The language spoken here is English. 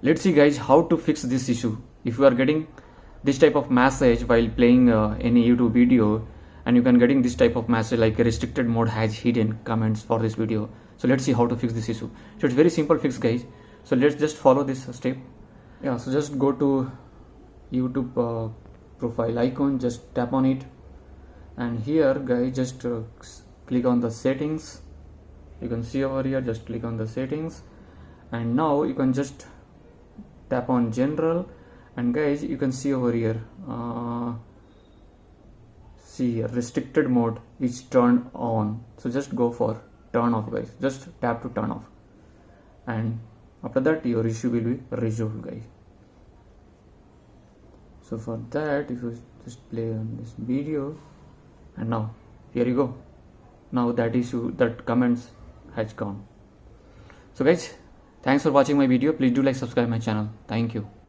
Let's see guys how to fix this issue. If you are getting this type of message while playing any YouTube video, and you can getting this type of message like restricted mode has hidden comments for this video. So let's see how to fix this issue. So it's very simple fix guys. So let's just follow this step. Yeah, so just go to YouTube profile icon, just tap on it, and here guys just click on the settings. You can see over here, just click on the settings, and now you can just tap on general, and guys you can see over here see here restricted mode is turned on. So just go for turn off guys, just tap to turn off, and after that your issue will be resolved guys. So for that, if you just play on this video, and now here you go, now that issue, that comments has gone. So guys, thanks for watching my video. Please do like, subscribe my channel. Thank you.